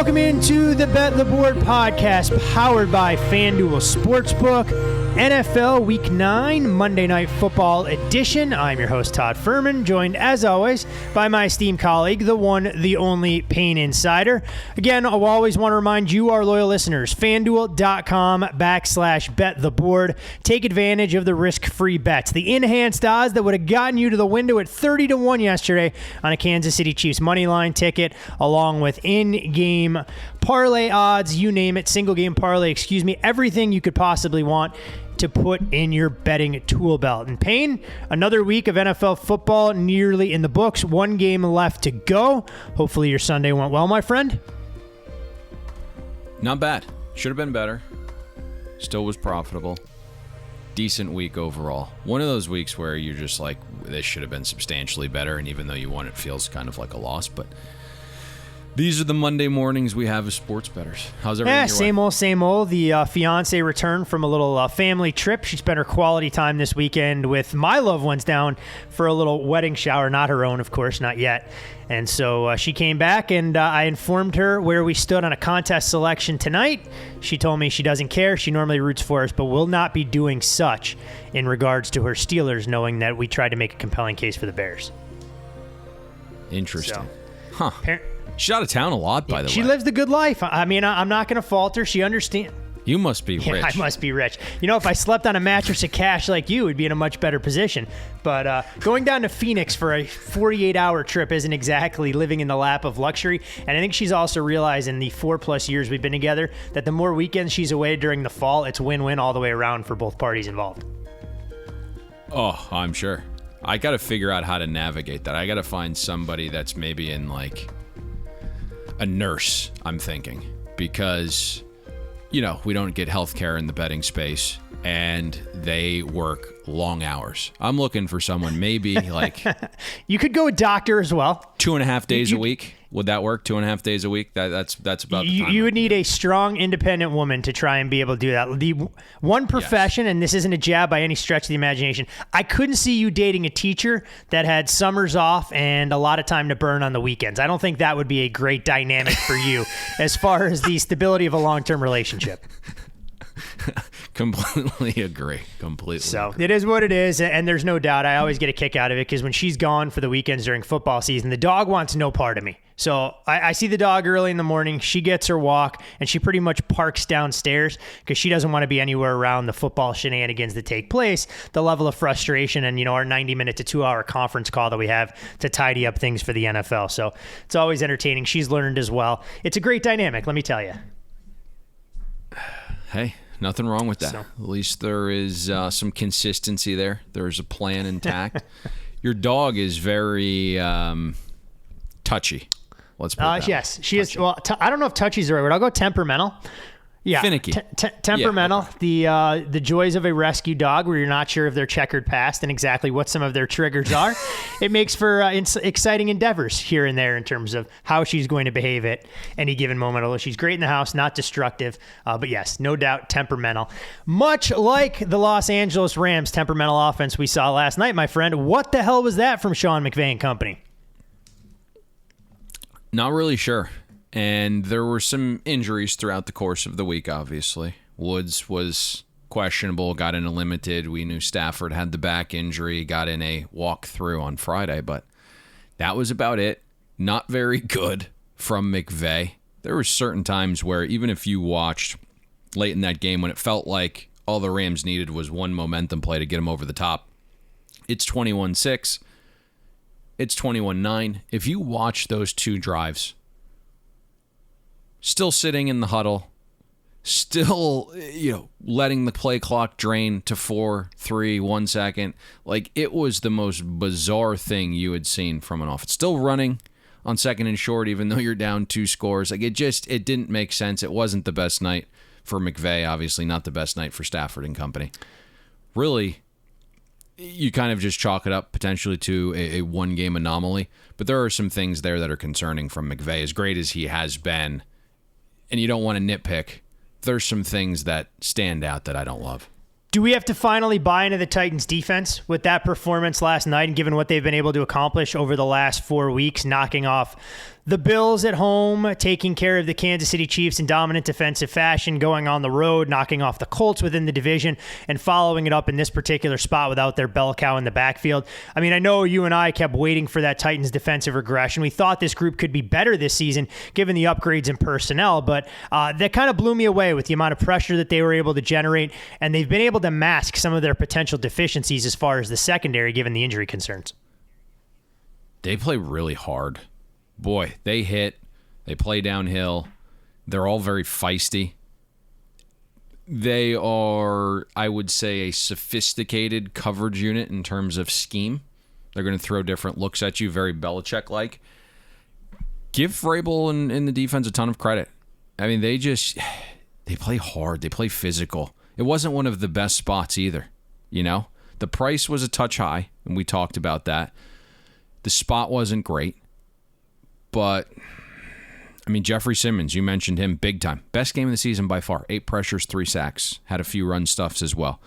Welcome into the Bet the Board podcast, powered by FanDuel Sportsbook. NFL Week 9 Monday Night Football edition. I'm your host, Todd Furman, joined as always by my esteemed colleague, the one, the only Payne Insider. Again, I always want to remind you, our loyal listeners, FanDuel.com/BetTheBoard. Take advantage of the risk-free bets. The enhanced odds that would have gotten you to the window at 30-1 yesterday on a Kansas City Chiefs money line ticket, along with in-game parlay odds, you name it, single game parlay, everything you could possibly want to put in your betting tool belt. And Payne, another week of NFL football nearly in the books. One game left to go. Hopefully your Sunday went well, my friend. Not bad. Should have been better. Still was profitable. Decent week overall. One of those weeks where you're just like, this should have been substantially better, and even though you won, it feels kind of like a loss, but these are the Monday mornings we have as sports bettors. How's everything? Yeah, same old. The fiance returned from a little family trip. She spent her quality time this weekend with my loved ones down for a little wedding shower. Not her own, of course, not yet. And so she came back, and I informed her where we stood on a contest selection tonight. She told me she doesn't care. She normally roots for us, but will not be doing such in regards to her Steelers, knowing that we tried to make a compelling case for the Bears. Interesting. So, She's out of town a lot, by the way. She lives the good life. I mean, I'm not going to fault her. She understands. You must be rich. I must be rich. You know, if I slept on a mattress of cash like you, we'd be in a much better position. But going down to Phoenix for a 48-hour trip isn't exactly living in the lap of luxury. And I think she's also realized in the 4+ years we've been together that the more weekends she's away during the fall, it's win-win all the way around for both parties involved. Oh, I'm sure. I got to figure out how to navigate that. I got to find somebody that's maybe in like a nurse, I'm thinking, because, you know, we don't get healthcare in the betting space and they work long hours. I'm looking for someone maybe like you could go a doctor as well. 2.5 days a week. Would that work? 2.5 days a week? That's about the time. You would need a strong, independent woman to try and be able to do that. The one profession, yes, and this isn't a jab by any stretch of the imagination, I couldn't see you dating a teacher that had summers off and a lot of time to burn on the weekends. I don't think that would be a great dynamic for you as far as the stability of a long-term relationship. Completely agree. So it is what it is, and there's no doubt I always get a kick out of it because when she's gone for the weekends during football season, the dog wants no part of me. So I see the dog early in the morning. She gets her walk, and she pretty much parks downstairs because she doesn't want to be anywhere around the football shenanigans that take place, the level of frustration, and, you know, our 90-minute to 2-hour conference call that we have to tidy up things for the NFL. So it's always entertaining. She's learned as well. It's a great dynamic, let me tell you. Hey, nothing wrong with that. So, at least there is some consistency there. There's a plan intact. Your dog is very touchy. Let's put that. Yes, she is. Well, I don't know if touchy is the right word. I'll go temperamental. Yeah, finicky. Temperamental. Yeah. The joys of a rescue dog, where you're not sure of their checkered past and exactly what some of their triggers are. It makes for exciting endeavors here and there in terms of how she's going to behave at any given moment. Although she's great in the house, not destructive. But yes, no doubt temperamental. Much like the Los Angeles Rams temperamental offense we saw last night, my friend. What the hell was that from Sean McVay and company? Not really sure. And there were some injuries throughout the course of the week, obviously. Woods was questionable, got in a limited. We knew Stafford had the back injury, got in a walkthrough on Friday, but that was about it. Not very good from McVay. There were certain times where even if you watched late in that game when it felt like all the Rams needed was one momentum play to get them over the top, it's 21-6. It's 21-9. If you watch those two drives, still sitting in the huddle, still, letting the play clock drain to 4, 3, 1 second. Like, it was the most bizarre thing you had seen from an offense. Still running on second and short, even though you're down 2 scores. Like, it didn't make sense. It wasn't the best night for McVay, obviously not the best night for Stafford and company. Really, you kind of just chalk it up potentially to a one-game anomaly. But there are some things there that are concerning from McVay. As great as he has been, and you don't want to nitpick, there's some things that stand out that I don't love. Do we have to finally buy into the Titans' defense with that performance last night, and given what they've been able to accomplish over the last 4 weeks, knocking off The Bills at home, taking care of the Kansas City Chiefs in dominant defensive fashion, going on the road, knocking off the Colts within the division, and following it up in this particular spot without their bell cow in the backfield. I mean, I know you and I kept waiting for that Titans defensive regression. We thought this group could be better this season, given the upgrades in personnel, but that kind of blew me away with the amount of pressure that they were able to generate, and they've been able to mask some of their potential deficiencies as far as the secondary, given the injury concerns. They play really hard. Boy, they hit, they play downhill, they're all very feisty. They are, I would say, a sophisticated coverage unit in terms of scheme. They're going to throw different looks at you, very Belichick-like. Give Vrabel and the defense a ton of credit. I mean, they play hard, they play physical. It wasn't one of the best spots either, you know? The price was a touch high, and we talked about that. The spot wasn't great. But, I mean, Jeffrey Simmons, you mentioned him big time. Best game of the season by far. 8 pressures, 3 sacks. Had a few run stuffs as well.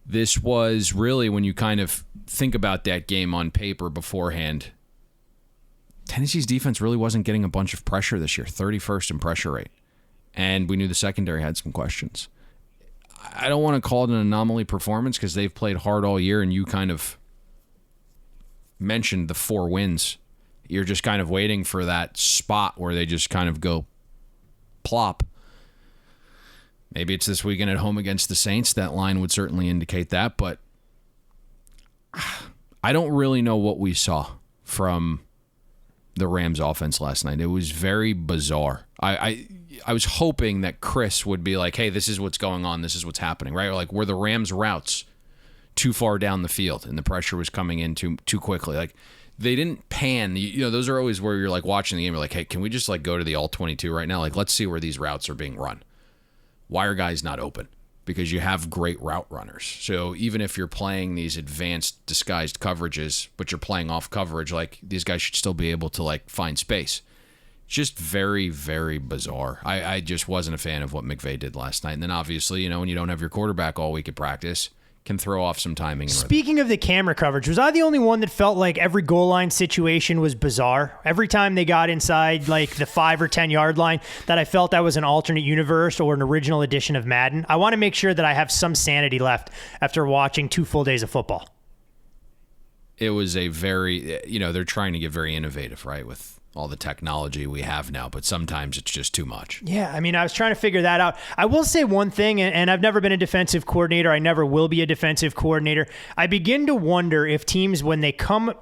This was really, when you kind of think about that game on paper beforehand, Tennessee's defense really wasn't getting a bunch of pressure this year. 31st in pressure rate. And we knew the secondary had some questions. I don't want to call it an anomaly performance because they've played hard all year, and you kind of mentioned the 4 wins. You're just kind of waiting for that spot where they just kind of go plop. Maybe it's this weekend at home against the Saints. That line would certainly indicate that, but I don't really know what we saw from the Rams offense last night. It was very bizarre. I was hoping that Chris would be like, hey, this is what's going on. This is what's happening, right? Or like, were the Rams routes too far down the field and the pressure was coming in too quickly? Like, they didn't pan. You know, those are always where you're like watching the game. You're like, hey, can we just like go to the all 22 right now? Like, let's see where these routes are being run. Why are guys not open? Because you have great route runners. So even if you're playing these advanced disguised coverages, but you're playing off coverage, like these guys should still be able to like find space. Just very, very bizarre. I just wasn't a fan of what McVay did last night. And then obviously, you know, when you don't have your quarterback all week at practice, can throw off some timing. Speaking of the camera coverage, was I the only one that felt like every goal line situation was bizarre? Every time they got inside like the 5 or 10 yard line, that I felt that was an alternate universe or an original edition of Madden. I want to make sure that I have some sanity left after watching 2 full days of football. It was a very, you know, they're trying to get very innovative, right, with all the technology we have now, but sometimes it's just too much. Yeah, I mean, I was trying to figure that out. I will say one thing, and I've never been a defensive coordinator. I never will be a defensive coordinator. I begin to wonder if teams, when they come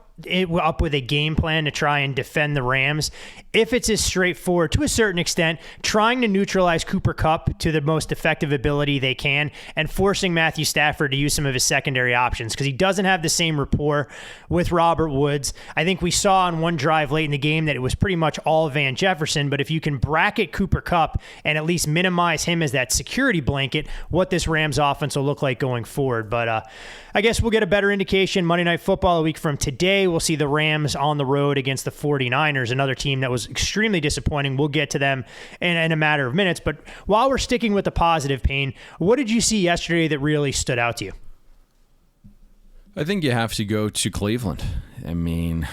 up with a game plan to try and defend the Rams, if it's as straightforward to a certain extent, trying to neutralize Cooper Kupp to the most effective ability they can and forcing Matthew Stafford to use some of his secondary options because he doesn't have the same rapport with Robert Woods. I think we saw on one drive late in the game that it was pretty much all Van Jefferson, but if you can bracket Cooper Kupp and at least minimize him as that security blanket, what this Rams offense will look like going forward. But I guess we'll get a better indication Monday Night Football a week from today. We'll see the Rams on the road against the 49ers, another team that was extremely disappointing. We'll get to them in a matter of minutes. But while we're sticking with the positive, Payne, what did you see yesterday that really stood out to you? I think you have to go to Cleveland. I mean,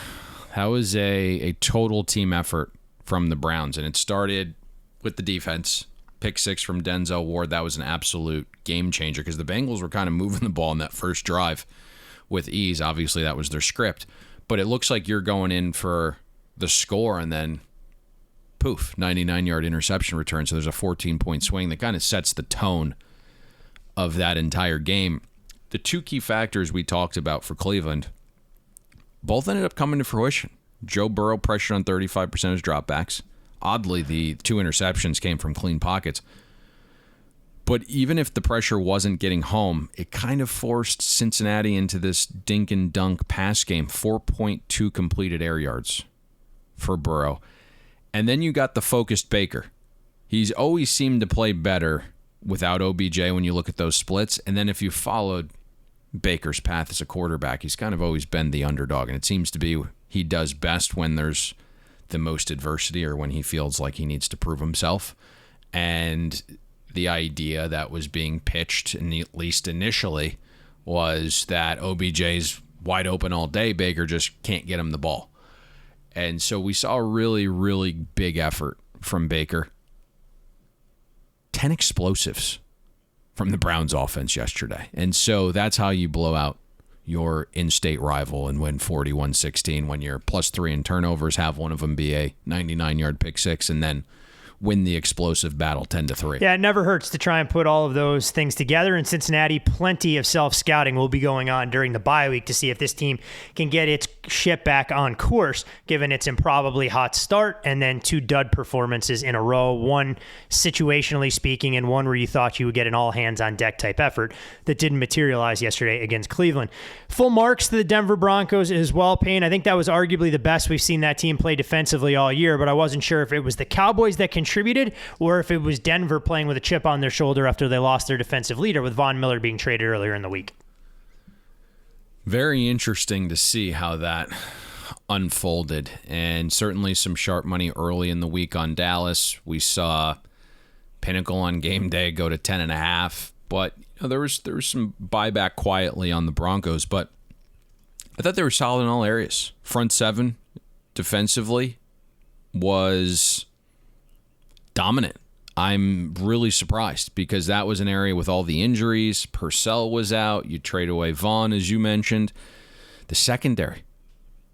that was a total team effort from the Browns, and it started with the defense. Pick 6 from Denzel Ward. That was an absolute game changer because the Bengals were kind of moving the ball in that first drive with ease. Obviously, that was their script. But it looks like you're going in for the score and then, poof, 99-yard interception return. So there's a 14-point swing that kind of sets the tone of that entire game. The 2 key factors we talked about for Cleveland both ended up coming to fruition. Joe Burrow pressured on 35% of his dropbacks. Oddly, the 2 interceptions came from clean pockets. But even if the pressure wasn't getting home, it kind of forced Cincinnati into this dink and dunk pass game. 4.2 completed air yards for Burrow. And then you got the focused Baker. He's always seemed to play better without OBJ when you look at those splits. And then if you followed Baker's path as a quarterback, he's kind of always been the underdog. And it seems to be he does best when there's the most adversity or when he feels like he needs to prove himself. And the idea that was being pitched, and at least initially, was that OBJ's wide open all day. Baker just can't get him the ball. And so we saw a really, really big effort from Baker. 10 explosives from the Browns offense yesterday. And so that's how you blow out your in-state rival and win 41-16 when you're +3 in turnovers, have one of them be a 99-yard pick six, and then win the explosive battle 10-3. Yeah, it never hurts to try and put all of those things together. In Cincinnati, plenty of self-scouting will be going on during the bye week to see if this team can get its ship back on course, given its improbably hot start and then 2 dud performances in a row, one situationally speaking and one where you thought you would get an all-hands-on-deck type effort that didn't materialize yesterday against Cleveland. Full marks to the Denver Broncos as well, Payne. I think that was arguably the best we've seen that team play defensively all year, but I wasn't sure if it was the Cowboys that contributed or if it was Denver playing with a chip on their shoulder after they lost their defensive leader with Von Miller being traded earlier in the week. Very interesting to see how that unfolded, and certainly some sharp money early in the week on Dallas. We saw Pinnacle on game day go to 10.5, but there was some buyback quietly on the Broncos, but I thought they were solid in all areas. Front seven defensively was dominant. I'm really surprised because that was an area with all the injuries. Purcell was out. You trade away Vaughn, as you mentioned. The secondary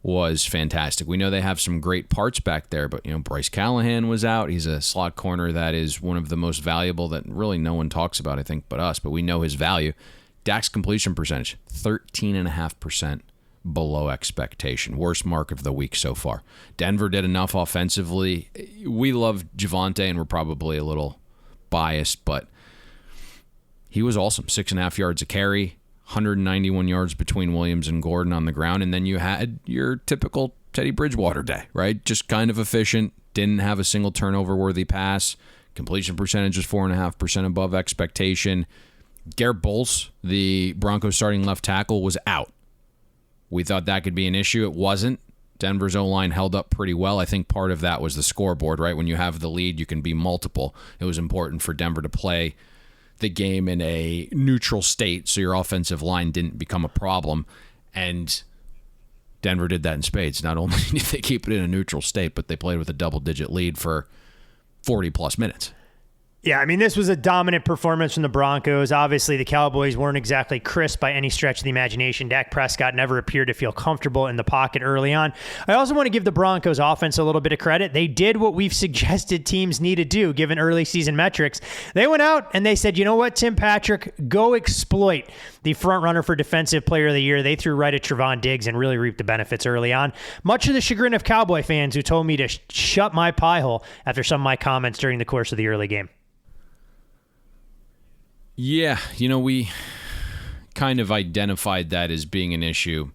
was fantastic. We know they have some great parts back there, but Bryce Callahan was out. He's a slot corner that is one of the most valuable that really no one talks about, I think, but us. But we know his value. Dak's completion percentage, 13.5%. Below expectation. Worst mark of the week so far. Denver did enough offensively. We love Javonte, and we're probably a little biased, but he was awesome. 6.5 yards a carry, 191 yards between Williams and Gordon on the ground, and then you had your typical Teddy Bridgewater day, right? Just kind of efficient, didn't have a single turnover-worthy pass. Completion percentage was 4.5% above expectation. Garrett Bowles, the Broncos starting left tackle, was out. We thought that could be an issue. It wasn't. Denver's O-line held up pretty well. I think part of that was the scoreboard, right? When you have the lead, you can be multiple. It was important for Denver to play the game in a neutral state so your offensive line didn't become a problem. And Denver did that in spades. Not only did they keep it in a neutral state, but they played with a double-digit lead for 40-plus minutes. Yeah, I mean, this was a dominant performance from the Broncos. Obviously, the Cowboys weren't exactly crisp by any stretch of the imagination. Dak Prescott never appeared to feel comfortable in the pocket early on. I also want to give the Broncos offense a little bit of credit. They did what we've suggested teams need to do, given early season metrics. They went out and they said, you know what, Tim Patrick, go exploit the front runner for Defensive Player of the Year. They threw right at Trevon Diggs and really reaped the benefits early on. Much of the chagrin of Cowboy fans who told me to shut my pie hole after some of my comments during the course of the early game. Yeah, we kind of identified that as being an issue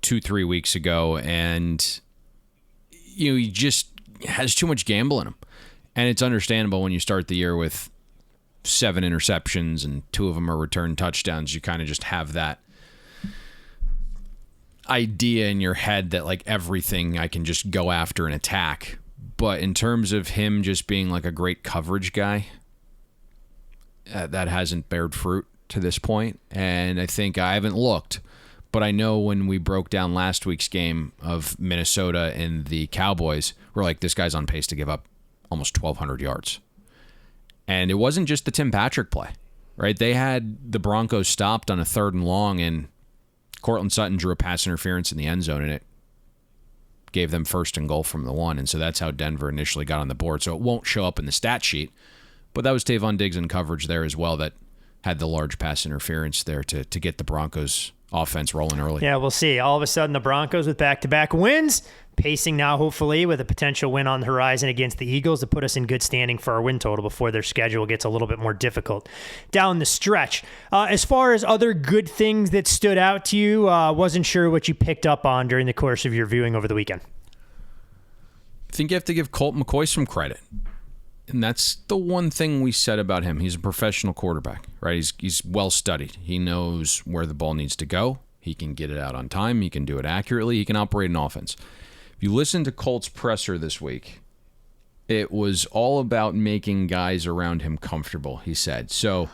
2-3 weeks ago, and he just has too much gamble in him. And it's understandable when you start the year with 7 interceptions and 2 of them are return touchdowns. You kind of just have that idea in your head that like everything I can just go after and attack. But in terms of him just being like a great coverage guy, that hasn't bared fruit to this point. And I think I haven't looked, but I know when we broke down last week's game of Minnesota and the Cowboys, we're like, this guy's on pace to give up almost 1,200 yards. And it wasn't just the Tim Patrick play, right? They had the Broncos stopped on a 3rd and long, and Cortland Sutton drew a pass interference in the end zone, and it gave them 1st and goal from the 1. And so that's how Denver initially got on the board. So it won't show up in the stat sheet. But that was Tavon Diggs in coverage there as well that had the large pass interference there to get the Broncos offense rolling early. Yeah, we'll see. All of a sudden, the Broncos with back-to-back wins, pacing now hopefully with a potential win on the horizon against the Eagles to put us in good standing for our win total before their schedule gets a little bit more difficult down the stretch. As far as other good things that stood out to you, wasn't sure what you picked up on during the course of your viewing over the weekend. I think you have to give Colt McCoy some credit. And that's the one thing we said about him. He's a professional quarterback, right? He's well studied. He knows where the ball needs to go. He can get it out on time. He can do it accurately. He can operate an offense. If you listen to Colt's presser this week, it was all about making guys around him comfortable, he said. So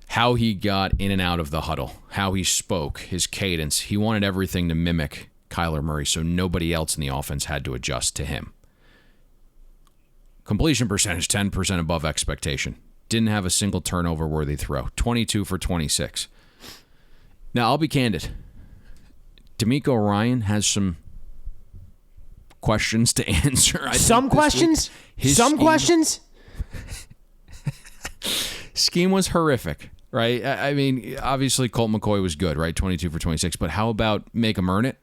how he got in and out of the huddle, how he spoke, his cadence, he wanted everything to mimic Kyler Murray, so nobody else in the offense had to adjust to him. Completion percentage, 10% above expectation. Didn't have a single turnover-worthy throw. 22 for 26. Now, I'll be candid. D'Amico Ryan has some questions to answer. Some questions? Some questions? Scheme was horrific, right? I mean, obviously Colt McCoy was good, right? 22 for 26. But how about make him earn it?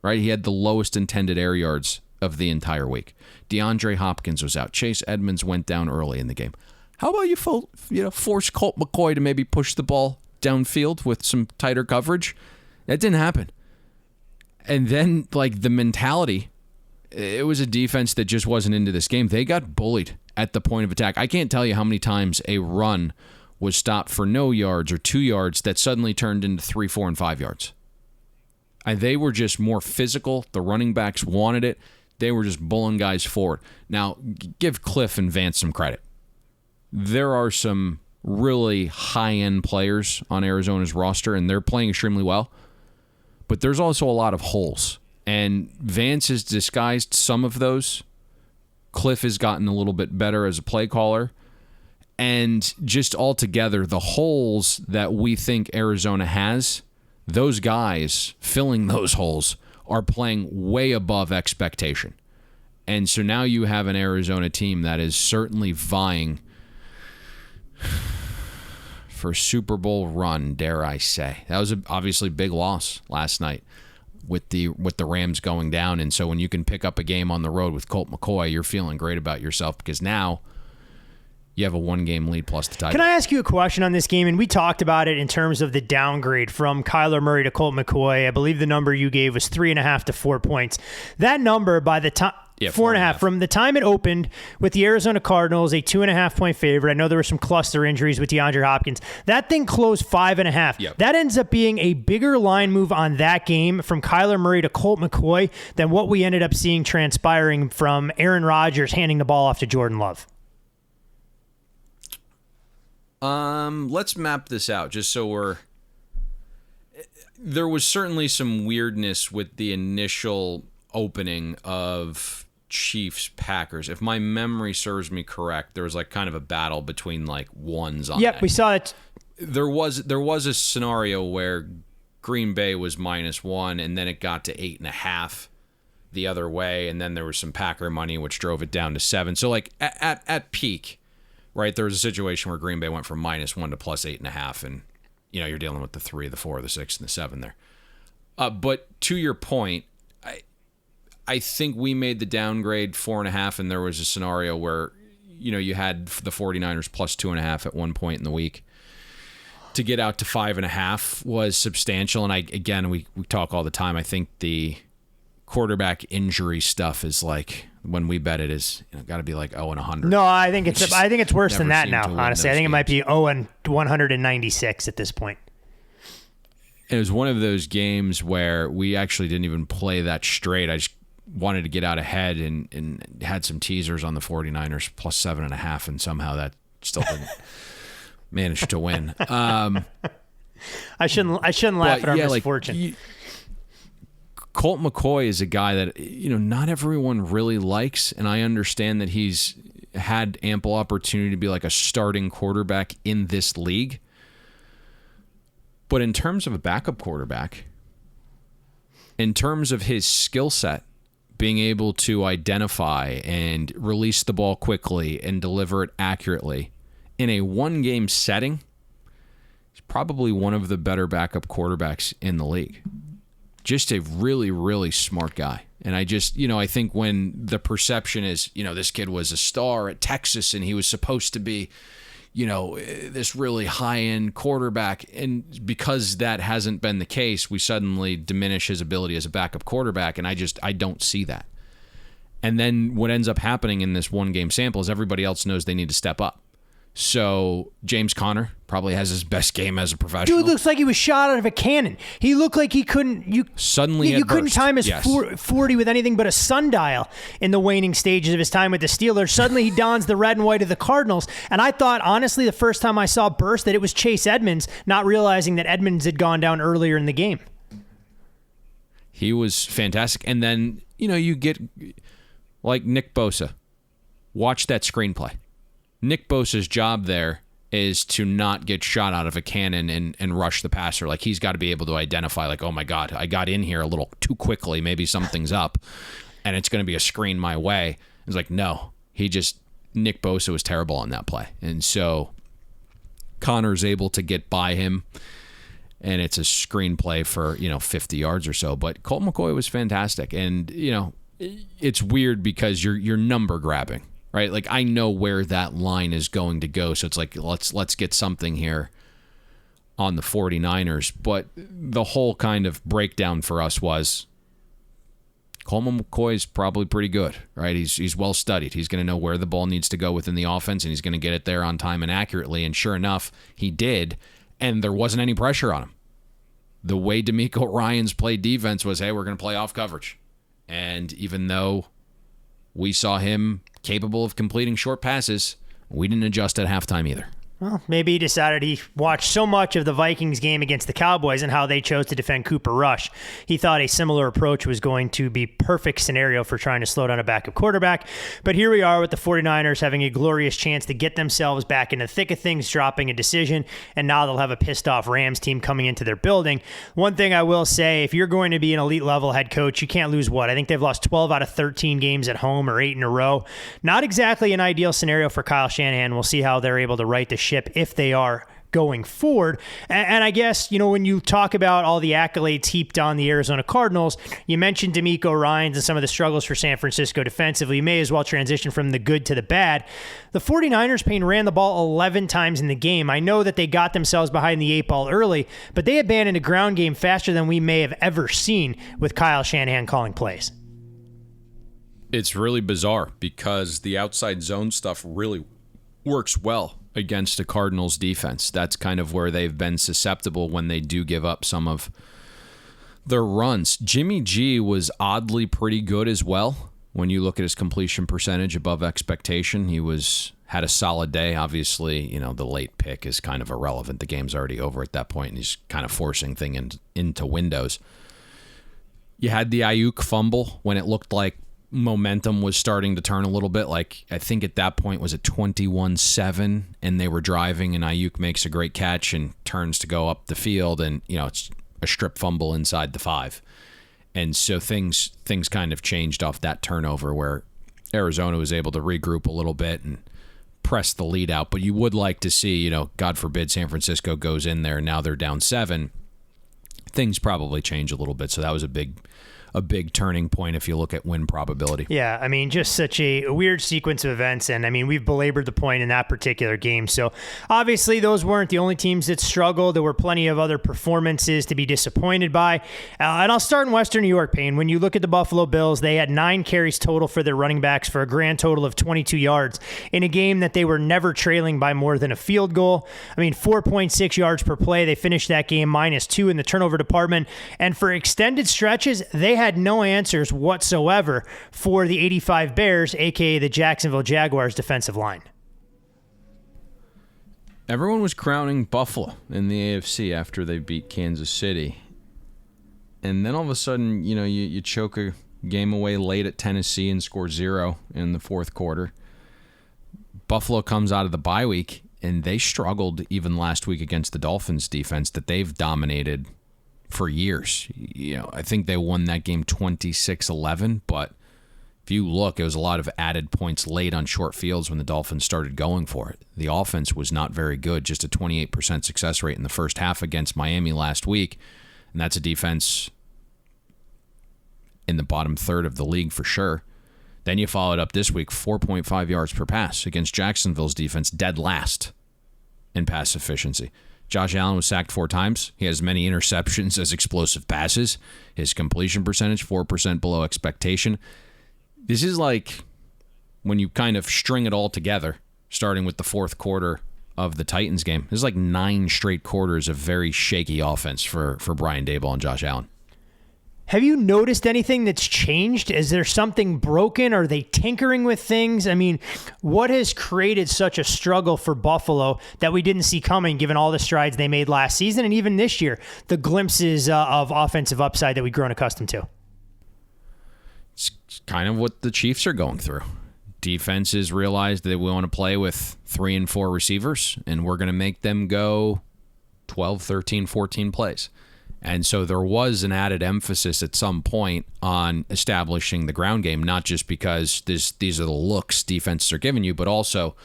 Right? He had the lowest intended air yards of the entire week. DeAndre Hopkins was out. Chase Edmonds went down early in the game. How about you force Colt McCoy to maybe push the ball downfield with some tighter coverage? That didn't happen. And then, like, the mentality, it was a defense that just wasn't into this game. They got bullied at the point of attack. I can't tell you how many times a run was stopped for no yards or 2 yards that suddenly turned into 3, 4, and 5 yards. And they were just more physical. The running backs wanted it. They were just bulling guys forward. Now, give Cliff and Vance some credit. There are some really high-end players on Arizona's roster, and they're playing extremely well. But there's also a lot of holes. And Vance has disguised some of those. Cliff has gotten a little bit better as a play caller. And just altogether, the holes that we think Arizona has, those guys filling those holes are playing way above expectation. And so now you have an Arizona team that is certainly vying for a Super Bowl run, dare I say. That was obviously a big loss last night with the Rams going down. And so when you can pick up a game on the road with Colt McCoy, you're feeling great about yourself because now you have a 1-game lead plus the tie. Can I ask you a question on this game? And we talked about it in terms of the downgrade from Kyler Murray to Colt McCoy. I believe the number you gave was 3.5 to 4 points. That number by the time... Yeah, 4.5. From the time it opened with the Arizona Cardinals, a 2.5-point favorite. I know there were some cluster injuries with DeAndre Hopkins. That thing closed 5.5. Yep. That ends up being a bigger line move on that game from Kyler Murray to Colt McCoy than what we ended up seeing transpiring from Aaron Rodgers handing the ball off to Jordan Love. Let's map this out just so we're... There was certainly some weirdness with the initial opening of Chiefs-Packers. If my memory serves me correct, there was like kind of a battle between like ones on Yep, that. we saw it. There was a scenario where Green Bay was -1, and then it got to 8.5 the other way, and then there was some Packer money, which drove it down to 7. So like at peak, right, there was a situation where Green Bay went from -1 to plus 8.5, and you know you're dealing with the 3, the 4, the 6, and the 7 there. But to your point, I think we made the downgrade 4.5, and there was a scenario where, you know, you had the 49ers plus 2.5 at one point in the week. To get out to 5.5 was substantial, and we talk all the time. I think the quarterback injury stuff is like, when we bet it, is got to be like 0-100. No, I think it's worse than that now. Honestly, I think it might be 0-196 at this point. It was one of those games where we actually didn't even play that straight. I just wanted to get out ahead and had some teasers on the 49ers plus 7.5, and somehow that still didn't manage to win. I shouldn't laugh at our misfortune. Colt McCoy is a guy that not everyone really likes, and I understand that he's had ample opportunity to be like a starting quarterback in this league. But in terms of a backup quarterback, in terms of his skill set, being able to identify and release the ball quickly and deliver it accurately in a 1-game setting, he's probably one of the better backup quarterbacks in the league. Just a really, really smart guy. And I just, I think when the perception is, this kid was a star at Texas and he was supposed to be, this really high-end quarterback. And because that hasn't been the case, we suddenly diminish his ability as a backup quarterback. And I don't see that. And then what ends up happening in this 1-game sample is everybody else knows they need to step up. So James Conner probably has his best game as a professional. Dude looks like he was shot out of a cannon. He looked like he couldn't. You couldn't time his 40 with anything but a sundial in the waning stages of his time with the Steelers. Suddenly he dons the red and white of the Cardinals, and I thought honestly the first time I saw burst that it was Chase Edmonds, not realizing that Edmonds had gone down earlier in the game. He was fantastic. And then, you get like Nick Bosa. Watch that screenplay. Nick Bosa's job there is to not get shot out of a cannon and rush the passer. Like, he's got to be able to identify, like, oh my God, I got in here a little too quickly. Maybe something's up and it's going to be a screen my way. It's like, no, Nick Bosa was terrible on that play. And so Connor's able to get by him, and it's a screenplay for, 50 yards or so. But Colt McCoy was fantastic. And, it's weird because you're number grabbing. Right, like I know where that line is going to go, so it's like let's get something here on the 49ers. But the whole kind of breakdown for us was Coleman McCoy is probably pretty good, right? He's well studied. He's going to know where the ball needs to go within the offense, and he's going to get it there on time and accurately. And sure enough, he did, and there wasn't any pressure on him. The way DeMeco Ryans played defense was, hey, we're going to play off coverage. And even though we saw him capable of completing short passes, we didn't adjust at halftime either. Well, maybe he decided he watched so much of the Vikings game against the Cowboys and how they chose to defend Cooper Rush. He thought a similar approach was going to be perfect scenario for trying to slow down a backup quarterback. But here we are with the 49ers having a glorious chance to get themselves back in the thick of things, dropping a decision, and now they'll have a pissed off Rams team coming into their building. One thing I will say, if you're going to be an elite level head coach, you can't lose what? I think they've lost 12 out of 13 games at home, or 8 in a row. Not exactly an ideal scenario for Kyle Shanahan. We'll see how they're able to right the ship if they are going forward. And I guess, when you talk about all the accolades heaped on the Arizona Cardinals, you mentioned DeMeco Ryans and some of the struggles for San Francisco defensively. You may as well transition from the good to the bad. The 49ers, Payne, ran the ball 11 times in the game. I know that they got themselves behind the 8 ball early, but they abandoned a ground game faster than we may have ever seen with Kyle Shanahan calling plays. It's really bizarre because the outside zone stuff really works well against a Cardinals defense. That's kind of where they've been susceptible when they do give up some of their runs. Jimmy G was oddly pretty good as well. When you look at his completion percentage above expectation, he had a solid day. Obviously, the late pick is kind of irrelevant. The game's already over at that point, and he's kind of forcing things into windows. You had the Ayuk fumble when it looked like momentum was starting to turn a little bit. Like, I think at that point was it 21-7 and they were driving, and Ayuk makes a great catch and turns to go up the field, and it's a strip fumble inside the 5. And so things kind of changed off that turnover where Arizona was able to regroup a little bit and press the lead out. But you would like to see, God forbid San Francisco goes in there and now they're down 7. Things probably change a little bit. So that was a big turning point if you look at win probability. Yeah, I mean, just such a weird sequence of events. And I mean, we've belabored the point in that particular game. So obviously those weren't the only teams that struggled. There were plenty of other performances to be disappointed by. And I'll start in Western New York, Payne. When you look at the Buffalo Bills, they had 9 carries total for their running backs for a grand total of 22 yards in a game that they were never trailing by more than a field goal. I mean, 4.6 yards per play. They finished that game -2 in the turnover department. And for extended stretches, they had no answers whatsoever for the 85 Bears, aka the Jacksonville Jaguars defensive line. Everyone was crowning Buffalo in the AFC after they beat Kansas City. And then all of a sudden, you choke a game away late at Tennessee and score 0 in the fourth quarter. Buffalo comes out of the bye week, and they struggled even last week against the Dolphins defense that they've dominated for years. I think they won that game 26-11, but if you look, it was a lot of added points late on short fields when the Dolphins started going for it. The offense was not very good, just a 28% success rate in the first half against Miami last week, and that's a defense in the bottom third of the league for sure. Then you followed up this week, 4.5 yards per pass against Jacksonville's defense, dead last in pass efficiency. Josh Allen was sacked 4 times. He has as many interceptions as explosive passes. His completion percentage, 4% below expectation. This is like when you kind of string it all together, starting with the fourth quarter of the Titans game. This is like 9 straight quarters of very shaky offense for Brian Daboll and Josh Allen. Have you noticed anything that's changed? Is there something broken? Are they tinkering with things? I mean, what has created such a struggle for Buffalo that we didn't see coming, given all the strides they made last season and even this year, the glimpses of offensive upside that we've grown accustomed to? It's kind of what the Chiefs are going through. Defenses realize that we want to play with 3 and 4 receivers, and we're going to make them go 12, 13, 14 plays. And so there was an added emphasis at some point on establishing the ground game, not just because these are the looks defenses are giving you, but also,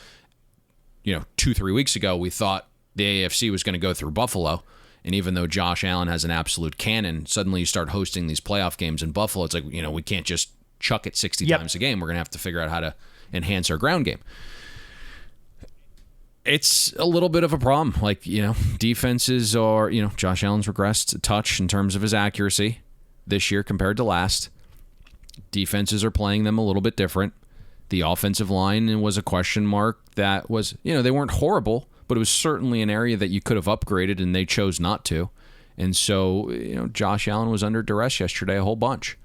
2-3 weeks ago, we thought the AFC was going to go through Buffalo. And even though Josh Allen has an absolute cannon, suddenly you start hosting these playoff games in Buffalo. It's like, we can't just chuck it 60 times a game. We're going to have to figure out how to enhance our ground game. It's a little bit of a problem. Defenses are, Josh Allen's regressed a touch in terms of his accuracy this year compared to last. Defenses are playing them a little bit different. The offensive line was a question mark that was, they weren't horrible, but it was certainly an area that you could have upgraded, and they chose not to. And so, Josh Allen was under duress yesterday a whole bunch.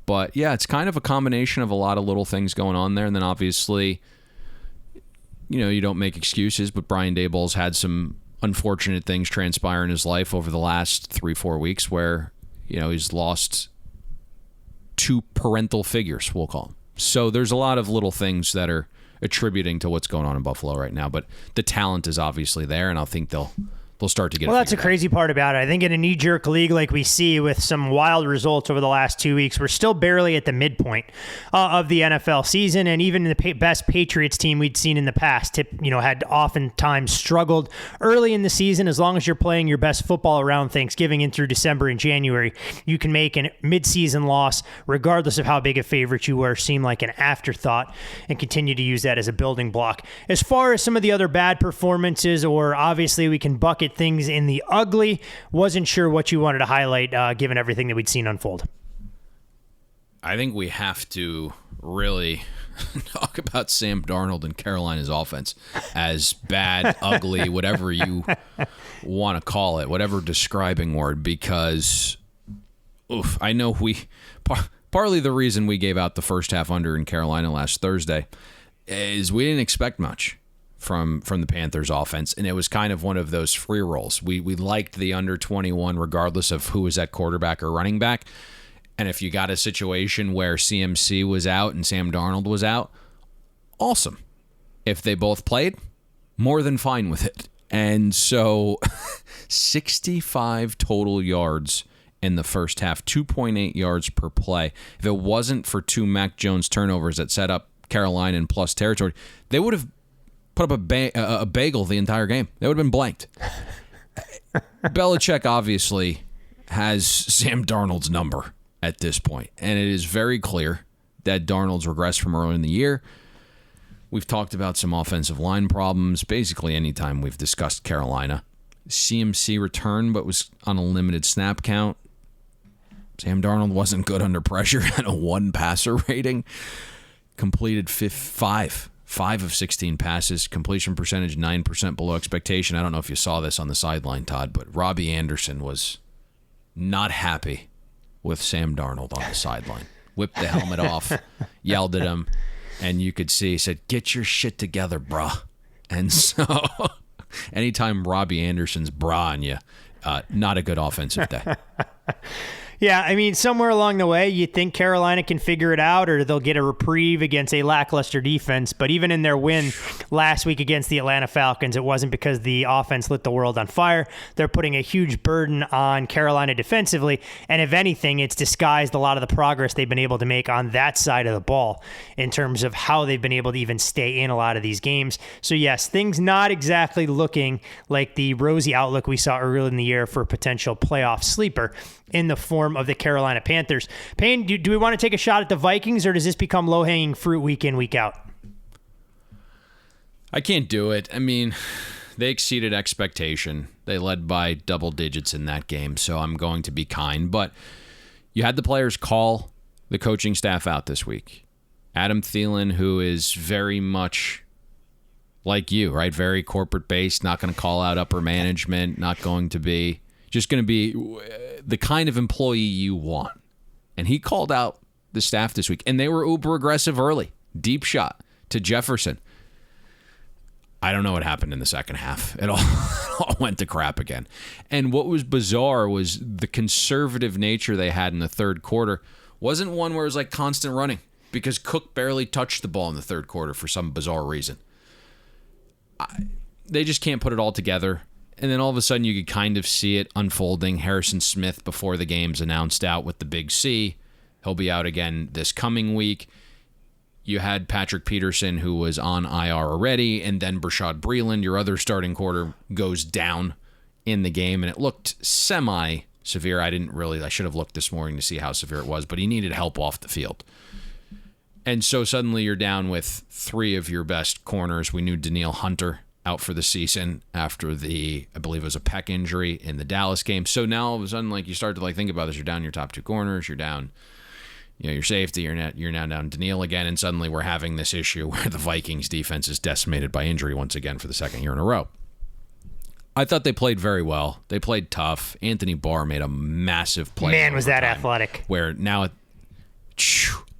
But, yeah, it's kind of a combination of a lot of little things going on there. And then, obviously, you don't make excuses, but Brian Daboll's had some unfortunate things transpire in his life over the last 3-4 weeks where, he's lost 2 parental figures, we'll call them. So there's a lot of little things that are attributing to what's going on in Buffalo right now, but the talent is obviously there, and I think they'll start to get it. Well, that's a crazy part about it. I think in a knee-jerk league like we see with some wild results over the last 2 weeks, we're still barely at the midpoint of the NFL season, and even the best Patriots team we'd seen in the past, had oftentimes struggled early in the season. As long as you're playing your best football around Thanksgiving and through December and January, you can make a mid-season loss, regardless of how big a favorite you were, seem like an afterthought, and continue to use that as a building block. As far as some of the other bad performances, or obviously we can bucket things in the ugly, wasn't sure what you wanted to highlight given everything that we'd seen unfold. I think we have to really talk about Sam Darnold and Carolina's offense as bad, ugly, whatever you want to call it, whatever describing word, because I know partly the reason we gave out the first half under in Carolina last Thursday is we didn't expect much from the Panthers offense, and it was kind of one of those free rolls. We liked the under 21 regardless of who was at quarterback or running back. And if you got a situation where CMC was out and Sam Darnold was out, awesome. If they both played, more than fine with it. And so 65 total yards in the first half, 2.8 yards per play. If it wasn't for 2 Mac Jones turnovers that set up Carolina in plus territory, they would have put up a bagel the entire game. They would have been blanked. Belichick obviously has Sam Darnold's number at this point, and it is very clear that Darnold's regressed from early in the year. We've talked about some offensive line problems basically anytime we've discussed Carolina. CMC returned, but was on a limited snap count. Sam Darnold wasn't good under pressure, had a 1 passer rating. Completed 5 of 16 passes, completion percentage 9% below expectation. I don't know if you saw this on the sideline, Todd, but Robbie Anderson was not happy with Sam Darnold on the sideline. Whipped the helmet off, yelled at him, and you could see, he said, "Get your shit together, brah." And so anytime Robbie Anderson's brah on you, not a good offensive day. Yeah, I mean, somewhere along the way, you think Carolina can figure it out or they'll get a reprieve against a lackluster defense. But even in their win last week against the Atlanta Falcons, it wasn't because the offense lit the world on fire. They're putting a huge burden on Carolina defensively. And if anything, it's disguised a lot of the progress they've been able to make on that side of the ball in terms of how they've been able to even stay in a lot of these games. So yes, things not exactly looking like the rosy outlook we saw earlier in the year for a potential playoff sleeper in the form of the Carolina Panthers. Payne, do we want to take a shot at the Vikings, or does this become low-hanging fruit week in, week out? I can't do it. I mean, they exceeded expectation. They led by double digits in that game, so I'm going to be kind. But you had the players call the coaching staff out this week. Adam Thielen, who is very much like you, right? Very corporate-based, not going to call out upper management, not going to be... just going to be the kind of employee you want. And he called out the staff this week, and they were uber aggressive early. Deep shot to Jefferson. I don't know what happened in the second half. It all went to crap again. And what was bizarre was the conservative nature they had in the third quarter wasn't one where it was like constant running, because Cook barely touched the ball in the third quarter for some bizarre reason. They just can't put it all together. And then all of a sudden you could kind of see it unfolding. Harrison Smith, before the game's announced, out with the big C. He'll be out again this coming week. You had Patrick Peterson, who was on IR already, and then Brashad Breeland, your other starting quarter, goes down in the game, and it looked semi-severe. I should have looked this morning to see how severe it was, but he needed help off the field. And so suddenly you're down with three of your best corners. We knew Danielle Hunter out for the season after I believe it was a pec injury in the Dallas game. So now all of a sudden, like, you start to think about this. You're down your top two corners. You're down, your safety. You're now down Danielle again, and suddenly we're having this issue where the Vikings defense is decimated by injury once again for the second year in a row. I thought they played very well. They played tough. Anthony Barr made a massive play. Man, was that athletic. Where now,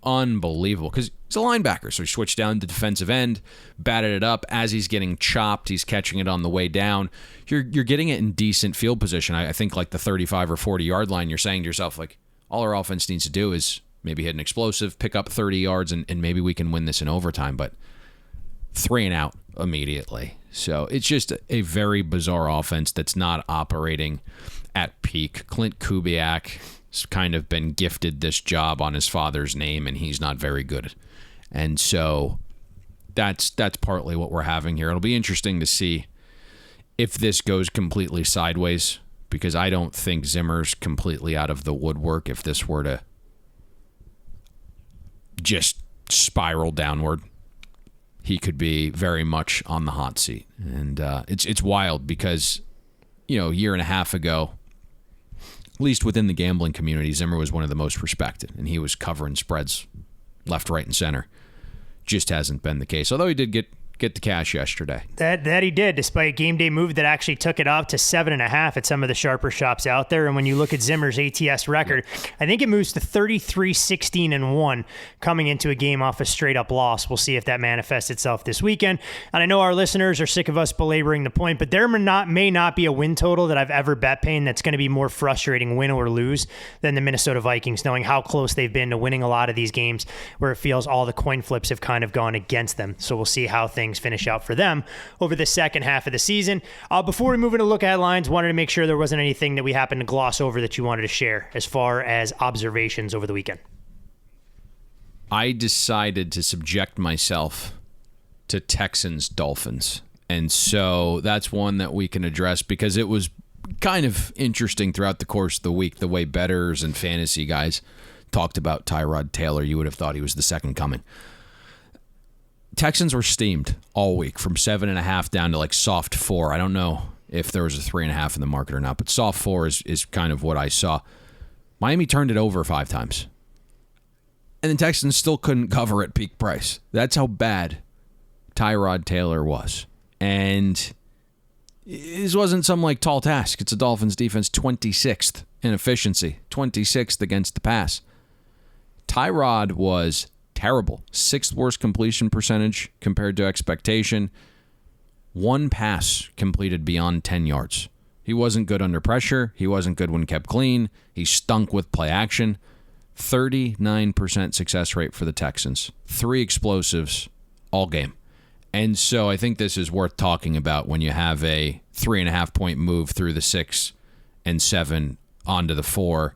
unbelievable, because he's a linebacker, so he switched down to defensive end, batted it up. As he's getting chopped, he's catching it on the way down. You're getting it in decent field position. I think like the 35 or 40-yard line, you're saying to yourself, like, all our offense needs to do is maybe hit an explosive, pick up 30 yards, and maybe we can win this in overtime. But 3 and out immediately. So it's just a very bizarre offense that's not operating at peak. Clint Kubiak has kind of been gifted this job on his father's name, and he's not very good. And so that's partly what we're having here. It'll be interesting to see if this goes completely sideways, because I don't think Zimmer's completely out of the woodwork if this were to just spiral downward. He could be very much on the hot seat. And it's wild because, a year and a half ago, at least within the gambling community, Zimmer was one of the most respected, and he was covering spreads left, right, and center. Just hasn't been the case, although he did get the cash yesterday. That he did, despite a game day move that actually took it up to 7.5 at some of the sharper shops out there. And when you look at Zimmer's ATS record, I think it moves to 33-16-1 coming into a game off a straight up loss. We'll see if that manifests itself this weekend. And I know our listeners are sick of us belaboring the point, but there may not be a win total that I've ever bet paying that's going to be more frustrating, win or lose, than the Minnesota Vikings, knowing how close they've been to winning a lot of these games where it feels all the coin flips have kind of gone against them. So we'll see how things finish out for them over the second half of the season. Before we move into look at headlines, wanted to make sure there wasn't anything that we happened to gloss over that you wanted to share as far as observations over the weekend. I decided to subject myself to Texans-Dolphins, and so that's one that we can address because it was kind of interesting throughout the course of the week, the way bettors and fantasy guys talked about Tyrod Taylor. You would have thought he was the second coming. Texans were steamed all week from 7.5 down to like soft 4. I don't know if there was a 3.5 in the market or not, but soft 4 is kind of what I saw. Miami turned it over 5 times. And the Texans still couldn't cover at peak price. That's how bad Tyrod Taylor was. And this wasn't some like tall task. It's a Dolphins defense 26th in efficiency, 26th against the pass. Tyrod was terrible. 6th worst completion percentage compared to expectation. 1 pass completed beyond 10 yards. He wasn't good under pressure. He wasn't good when kept clean. He stunk with play action. 39% success rate for the Texans. 3 explosives all game. And so I think this is worth talking about when you have a 3.5-point move through the 6 and 7 onto the 4.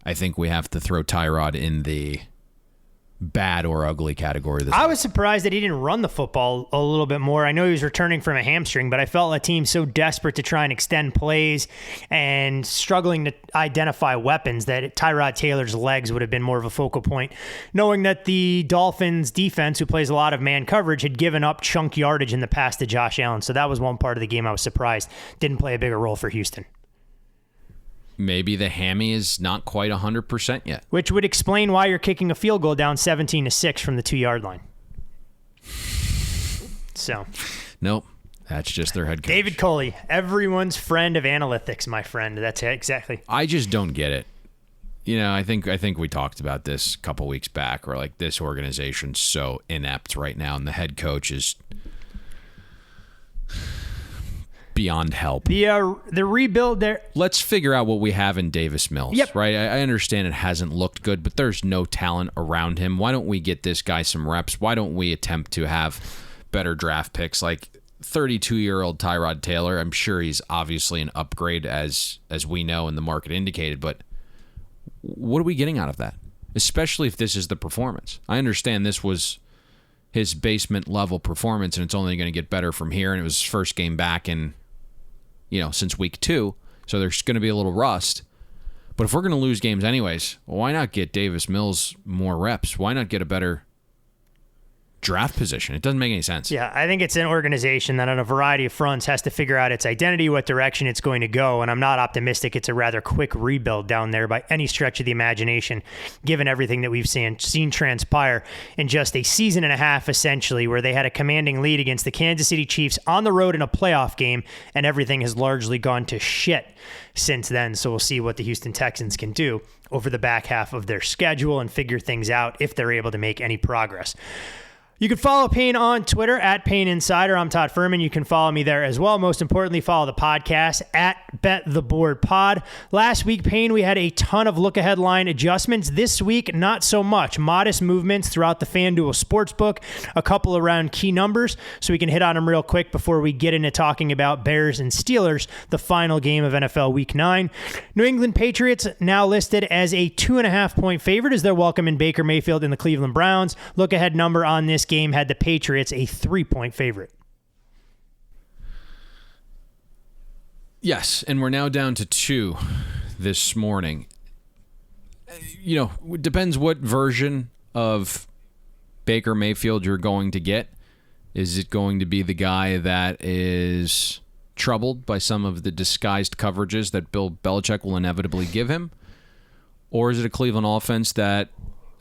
I think we have to throw Tyrod in the bad or ugly category. I was surprised that he didn't run the football a little bit more. I know he was returning from a hamstring, but I felt a team so desperate to try and extend plays and struggling to identify weapons that Tyrod Taylor's legs would have been more of a focal point, knowing that the Dolphins defense, who plays a lot of man coverage, had given up chunk yardage in the past to Josh Allen. So that was one part of the game I was surprised didn't play a bigger role for Houston. Maybe the hammy is not quite 100% yet. Which would explain why you're kicking a field goal down 17-6 from the 2-yard line. So. Nope. That's just their head coach. David Coley, everyone's friend of analytics, my friend. That's it, exactly. I just don't get it. I think we talked about this a couple weeks back, where like this organization's so inept right now, and the head coach is beyond help. The rebuild there. Let's figure out what we have in Davis Mills, right? I understand it hasn't looked good, but there's no talent around him. Why don't we get this guy some reps? Why don't we attempt to have better draft picks? Like 32-year-old Tyrod Taylor, I'm sure he's obviously an upgrade as we know and the market indicated, but what are we getting out of that? Especially if this is the performance. I understand this was his basement level performance, and it's only going to get better from here, and it was his first game back in since week 2, so there's going to be a little rust. But if we're going to lose games anyways, why not get Davis Mills more reps? Why not get a better draft position? It doesn't make any sense. Yeah, I think it's an organization that on a variety of fronts has to figure out its identity, what direction it's going to go, and I'm not optimistic it's a rather quick rebuild down there by any stretch of the imagination, given everything that we've seen transpire in just a season and a half, essentially, where they had a commanding lead against the Kansas City Chiefs on the road in a playoff game, and everything has largely gone to shit since then. So we'll see what the Houston Texans can do over the back half of their schedule and figure things out if they're able to make any progress. You can follow Payne on Twitter at Payne Insider. I'm Todd Furman. You can follow me there as well. Most importantly, follow the podcast at Bet the Board Pod. Last week, Payne, we had a ton of look-ahead line adjustments. This week, not so much. Modest movements throughout the FanDuel Sportsbook. A couple around key numbers, so we can hit on them real quick before we get into talking about Bears and Steelers, the final game of NFL Week 9. New England Patriots now listed as a 2.5-point favorite as they're welcoming Baker Mayfield and the Cleveland Browns. Look-ahead number on this game had the Patriots a 3-point favorite. Yes, and we're now down to 2 this morning. It depends what version of Baker Mayfield you're going to get. Is it going to be the guy that is troubled by some of the disguised coverages that Bill Belichick will inevitably give him? Or is it a Cleveland offense that,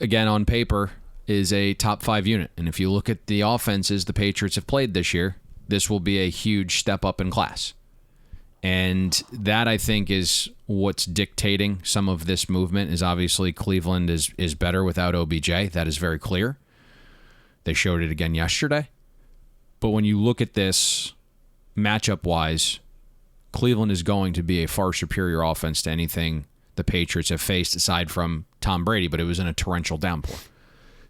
again, on paper, is a top 5 unit? And if you look at the offenses the Patriots have played this year, this will be a huge step up in class. And that, I think, is what's dictating some of this movement. Is obviously Cleveland is better without OBJ. That is very clear. They showed it again yesterday. But when you look at this matchup-wise, Cleveland is going to be a far superior offense to anything the Patriots have faced aside from Tom Brady, but it was in a torrential downpour.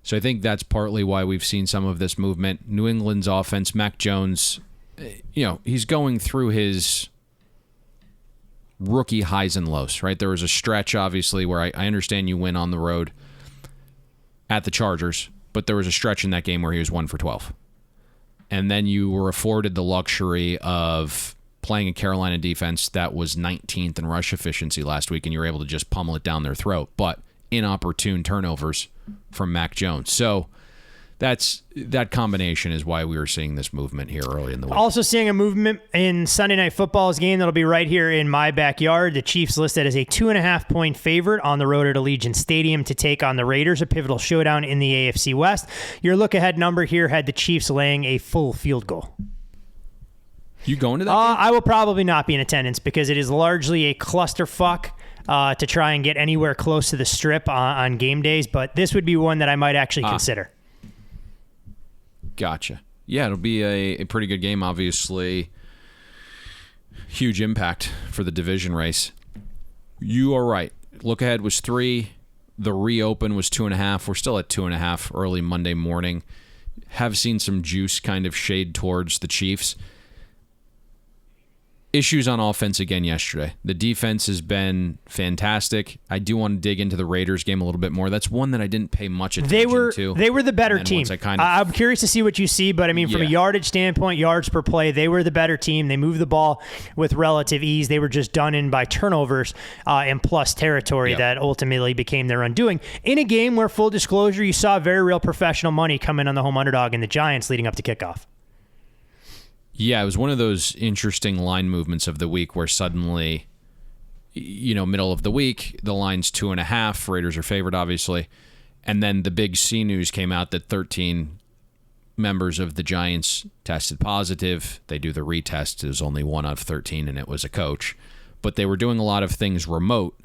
So I think that's partly why we've seen some of this movement. New England's offense, Mac Jones, he's going through his rookie highs and lows, right? There was a stretch, obviously, where I understand you win on the road at the Chargers, but there was a stretch in that game where he was 1 for 12. And then you were afforded the luxury of playing a Carolina defense that was 19th in rush efficiency last week, and you were able to just pummel it down their throat. But inopportune turnovers from Mac Jones. So that combination is why we were seeing this movement here early in the week. Also seeing a movement in Sunday Night Football's game that'll be right here in my backyard. The Chiefs listed as a 2.5-point favorite on the road at Allegiant Stadium to take on the Raiders, a pivotal showdown in the AFC West. Your look-ahead number here had the Chiefs laying a full field goal. You going to that game? I will probably not be in attendance because it is largely a clusterfuck to try and get anywhere close to the Strip on game days, but this would be one that I might actually consider. Gotcha. Yeah, it'll be a pretty good game, obviously. Huge impact for the division race. You are right. Look ahead was 3. The reopen was 2.5. We're still at 2.5 early Monday morning. Have seen some juice kind of shade towards the Chiefs. Issues on offense again yesterday. The defense has been fantastic. I do want to dig into the Raiders game a little bit more. That's one that I didn't pay much attention to. They were the better team. I'm curious to see what you see, but I mean, from a yardage standpoint, yards per play, they were the better team. They moved the ball with relative ease. They were just done in by turnovers and plus territory that ultimately became their undoing. In a game where, full disclosure, you saw very real professional money come in on the home underdog in the Giants leading up to kickoff. Yeah, it was one of those interesting line movements of the week where suddenly, middle of the week, the line's 2.5. Raiders are favored, obviously. And then the big C news came out that 13 members of the Giants tested positive. They do the retest. It was only 1 out of 13, and it was a coach. But they were doing a lot of things remote.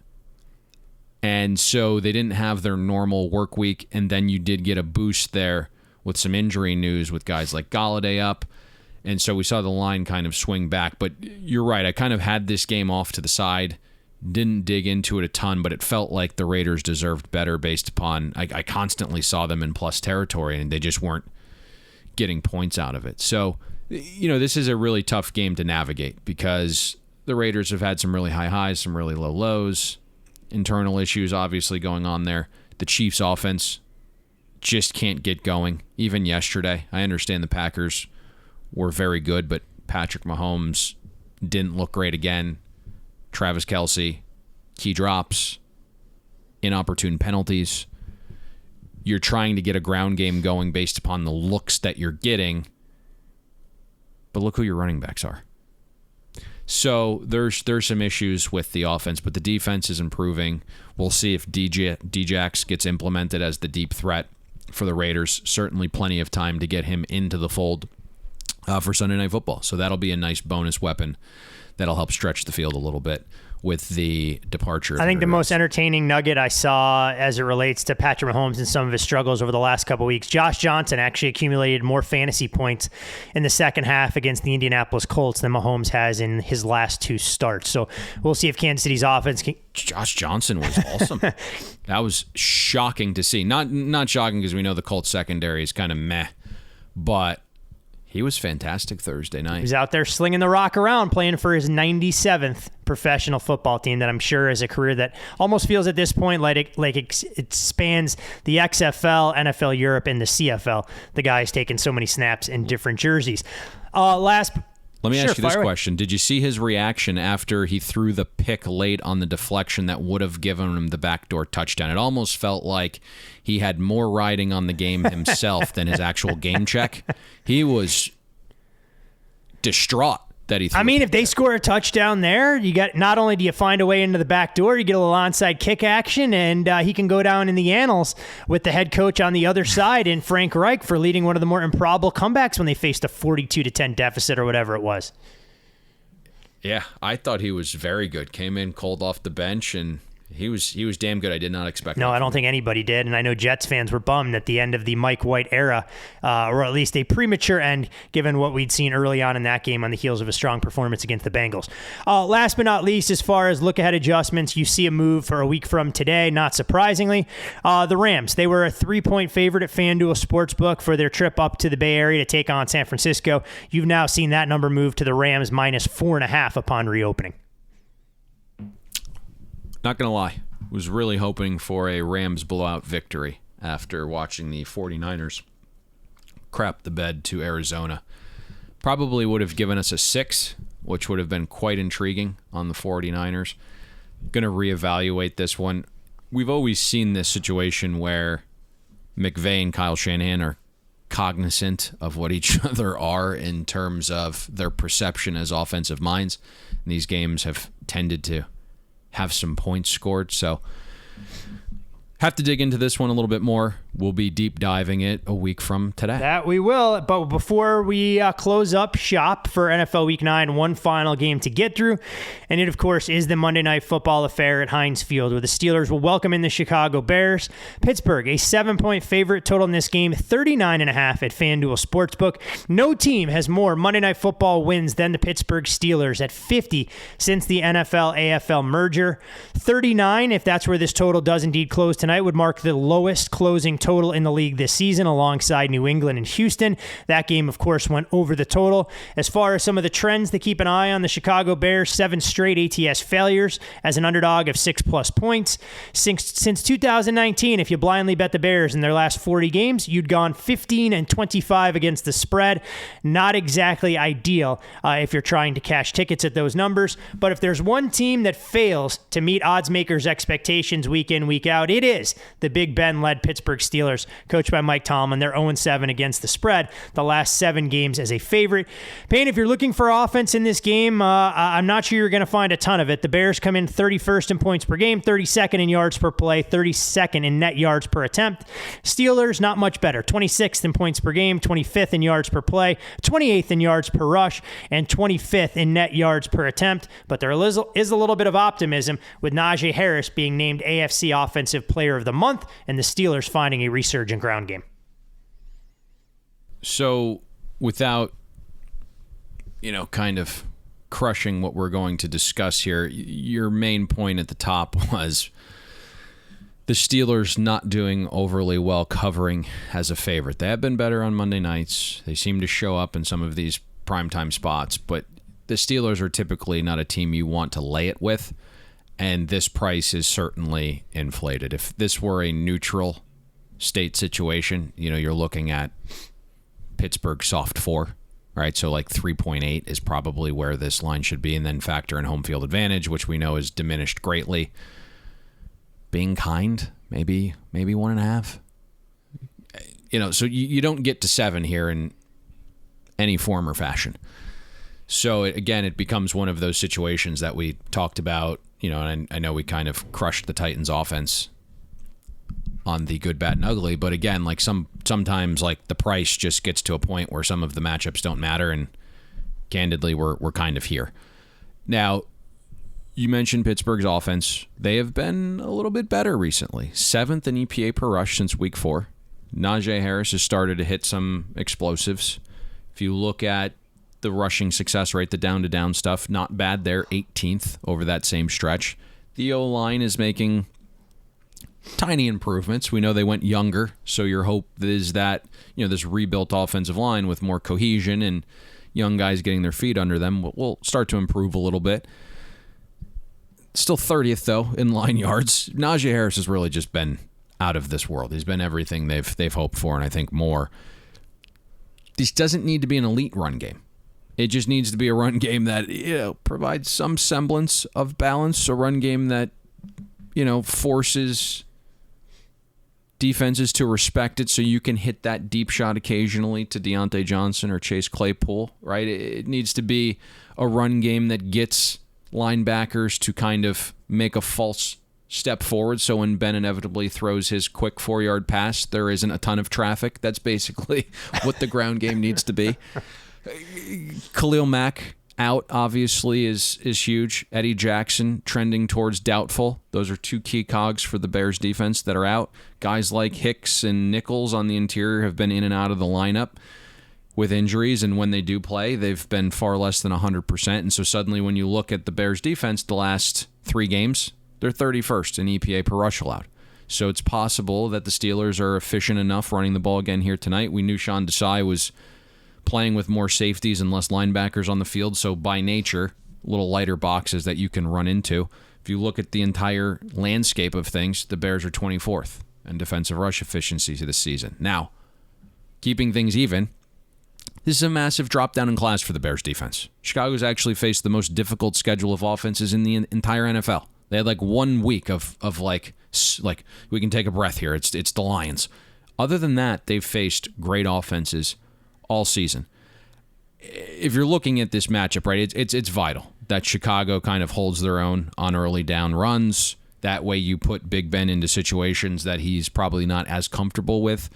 And so they didn't have their normal work week, and then you did get a boost there with some injury news with guys like Galladay up. And so we saw the line kind of swing back. But you're right, I kind of had this game off to the side, didn't dig into it a ton, but it felt like the Raiders deserved better based upon, I constantly saw them in plus territory, and they just weren't getting points out of it. So, this is a really tough game to navigate because the Raiders have had some really high highs, some really low lows, internal issues obviously going on there. The Chiefs offense just can't get going. Even yesterday, I understand the Packers were very good, but Patrick Mahomes didn't look great again. Travis Kelce, key drops, inopportune penalties. You're trying to get a ground game going based upon the looks that you're getting, but look who your running backs are. So there's some issues with the offense, but the defense is improving. We'll see if Djax gets implemented as the deep threat for the Raiders. Certainly plenty of time to get him into the fold for Sunday Night Football. So that'll be a nice bonus weapon that'll help stretch the field a little bit with the departure of I think Henry the most Ruggs. entertaining nugget I saw as it relates to Patrick Mahomes and some of his struggles over the last couple of weeks, Josh Johnson actually accumulated more fantasy points in the second half against the Indianapolis Colts than Mahomes has in his last two starts. So we'll see if Kansas City's offense can... Josh Johnson was awesome. That was shocking to see. Not shocking because we know the Colts secondary is kind of meh, but he was fantastic Thursday night. He was out there slinging the rock around, playing for his 97th professional football team that I'm sure is a career that almost feels at this point like it spans the XFL, NFL Europe, and the CFL. The guy's taken so many snaps in different jerseys. Let me ask you this question. Did you see his reaction after he threw the pick late on the deflection that would have given him the backdoor touchdown? It almost felt like he had more riding on the game himself than his actual game check. He was distraught that he threw if they score a touchdown there, you got not only do you find a way into the back door, you get a little onside kick action, and he can go down in the annals with the head coach on the other side in Frank Reich for leading one of the more improbable comebacks when they faced a 42-10 deficit or whatever it was. Yeah, I thought he was very good. Came in cold off the bench, and he was damn good. I did not expect that. No, I don't think anybody did, and I know Jets fans were bummed at the end of the Mike White era, or at least a premature end, given what we'd seen early on in that game on the heels of a strong performance against the Bengals. Last but not least, as far as look-ahead adjustments, you see a move for a week from today, not surprisingly. The Rams, they were a 3-point favorite at FanDuel Sportsbook for their trip up to the Bay Area to take on San Francisco. You've now seen that number move to the Rams minus 4.5 upon reopening. Not going to lie. Was really hoping for a Rams blowout victory after watching the 49ers crap the bed to Arizona. Probably would have given us a 6, which would have been quite intriguing on the 49ers. Going to reevaluate this one. We've always seen this situation where McVay and Kyle Shanahan are cognizant of what each other are in terms of their perception as offensive minds. And these games have tended to have some points scored, so have to dig into this one a little bit more. We'll be deep diving it a week from today. That we will. But before we close up shop for NFL Week 9, one final game to get through. And it, of course, is the Monday Night Football affair at Heinz Field, where the Steelers will welcome in the Chicago Bears. Pittsburgh, a 7-point favorite total in this game, 39.5 at FanDuel Sportsbook. No team has more Monday Night Football wins than the Pittsburgh Steelers at 50 since the NFL-AFL merger. 39, if that's where this total does indeed close tonight, would mark the lowest closing total in the league this season alongside New England and Houston. That game, of course, went over the total. As far as some of the trends to keep an eye on, the Chicago Bears, 7 straight ATS failures as an underdog of 6+ points. Since 2019, if you blindly bet the Bears in their last 40 games, you'd gone 15-25 against the spread. Not exactly ideal if you're trying to cash tickets at those numbers. But if there's one team that fails to meet odds makers' expectations week in, week out, it is is the Big Ben-led Pittsburgh Steelers, coached by Mike Tomlin. They're 0-7 against the spread the last 7 games as a favorite. Payne, if you're looking for offense in this game, I'm not sure you're going to find a ton of it. The Bears come in 31st in points per game, 32nd in yards per play, 32nd in net yards per attempt. Steelers, not much better. 26th in points per game, 25th in yards per play, 28th in yards per rush, and 25th in net yards per attempt. But there is a little bit of optimism with Najee Harris being named AFC Offensive Player of the Month and the Steelers finding a resurgent ground game. So without, kind of crushing what we're going to discuss here, your main point at the top was the Steelers not doing overly well covering as a favorite. They have been better on Monday nights. They seem to show up in some of these primetime spots, but the Steelers are typically not a team you want to lay it with, and this price is certainly inflated. If this were a neutral state situation, you're looking at Pittsburgh soft 4, right? So like 3.8 is probably where this line should be, and then factor in home field advantage, which we know is diminished greatly. Being kind, maybe 1.5. So you don't get to 7 here in any form or fashion. So it becomes one of those situations that we talked about, and I know we kind of crushed the Titans offense on the good, bad, and ugly, but again, like sometimes like the price just gets to a point where some of the matchups don't matter, and candidly, we're kind of here. Now, you mentioned Pittsburgh's offense. They have been a little bit better recently. 7th in EPA per rush since week 4. Najee Harris has started to hit some explosives. If you look at the rushing success rate, the down-to-down stuff, not bad there, 18th over that same stretch. The O-line is making tiny improvements. We know they went younger, so your hope is that this rebuilt offensive line with more cohesion and young guys getting their feet under them will start to improve a little bit. Still 30th, though, in line yards. Najee Harris has really just been out of this world. He's been everything they've hoped for, and I think more. This doesn't need to be an elite run game. It just needs to be a run game that provides some semblance of balance, a run game that forces defenses to respect it so you can hit that deep shot occasionally to Deontay Johnson or Chase Claypool, right? It needs to be a run game that gets linebackers to kind of make a false step forward, so when Ben inevitably throws his quick 4-yard pass, there isn't a ton of traffic. That's basically what the ground game needs to be. Khalil Mack out, obviously, is huge. Eddie Jackson trending towards doubtful. Those are 2 key cogs for the Bears defense that are out. Guys like Hicks and Nichols on the interior have been in and out of the lineup with injuries, and when they do play, they've been far less than 100%. And so suddenly when you look at the Bears defense the last 3 games, they're 31st in EPA per rush allowed. So it's possible that the Steelers are efficient enough running the ball again here tonight. We knew Sean Desai was playing with more safeties and less linebackers on the field, so by nature, little lighter boxes that you can run into. If you look at the entire landscape of things, the Bears are 24th in defensive rush efficiency this season. Now, keeping things even, this is a massive drop down in class for the Bears defense. Chicago's actually faced the most difficult schedule of offenses in the entire NFL. They had like 1 week of like we can take a breath here. It's the Lions. Other than that, they've faced great offenses all season. If you're looking at this matchup, right, it's vital that Chicago kind of holds their own on early down runs. That way you put Big Ben into situations that he's probably not as comfortable with.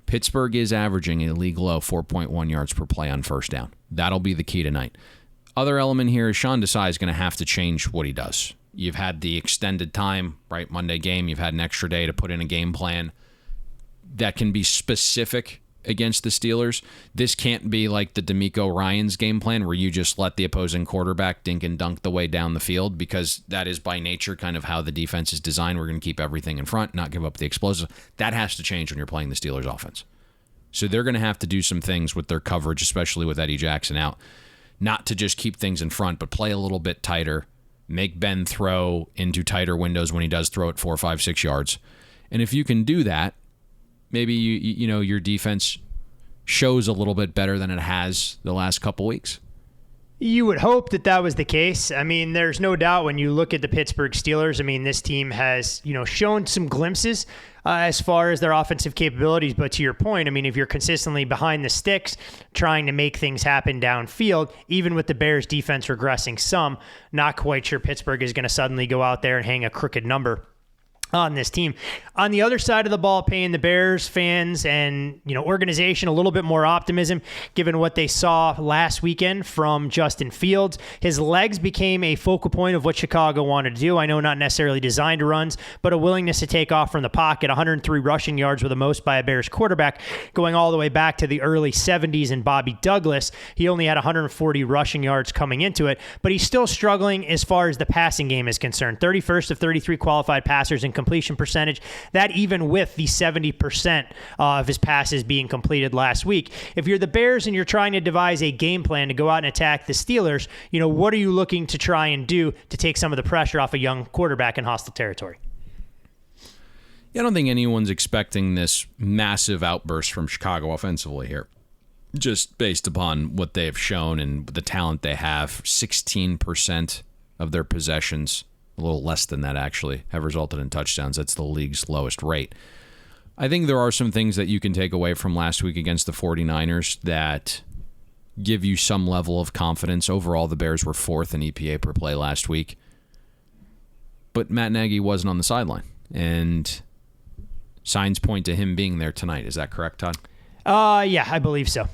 Pittsburgh is averaging a league low 4.1 yards per play on first down. That'll be the key tonight. Other element here is Sean Desai is going to have to change what he does. You've had the extended time, right, Monday game. You've had an extra day to put in a game plan that can be specific against the Steelers. This can't be like the D'Amico Ryans game plan where you just let the opposing quarterback dink and dunk the way down the field, because that is by nature kind of how the defense is designed. We're going to keep everything in front, not give up the explosives. That has to change when you're playing the Steelers offense. So they're going to have to do some things with their coverage, especially with Eddie Jackson out, not to just keep things in front, but play a little bit tighter, make Ben throw into tighter windows when he does throw it 4, 5, 6 yards. And if you can do that, maybe you know your defense shows a little bit better than it has the last couple weeks. You would hope that that was the case. I mean, there's no doubt when you look at the Pittsburgh Steelers, I mean, this team has, shown some glimpses as far as their offensive capabilities. But to your point, I mean, if you're consistently behind the sticks trying to make things happen downfield, even with the Bears defense regressing some, not quite sure Pittsburgh is going to suddenly go out there and hang a crooked number on this team. On the other side of the ball, paying the Bears fans and organization a little bit more optimism given what they saw last weekend from Justin Fields. His legs became a focal point of what Chicago wanted to do. I know not necessarily designed runs, but a willingness to take off from the pocket. 103 rushing yards were the most by a Bears quarterback, going all the way back to the early 70s in Bobby Douglas. He only had 140 rushing yards coming into it, but he's still struggling as far as the passing game is concerned. 31st of 33 qualified passers in completion percentage. That even with the 70% of his passes being completed last week. If you're the Bears and you're trying to devise a game plan to go out and attack the Steelers, what are you looking to try and do to take some of the pressure off a young quarterback in hostile territory? Yeah, I don't think anyone's expecting this massive outburst from Chicago offensively here. Just based upon what they've shown and the talent they have, 16% of their possessions, a little less than that actually, have resulted in touchdowns. That's the league's lowest rate. I think there are some things that you can take away from last week against the 49ers that give you some level of confidence. Overall, the Bears were 4th in EPA per play last week. But Matt Nagy wasn't on the sideline, and signs point to him being there tonight. Is that correct, Todd? Yeah, I believe so.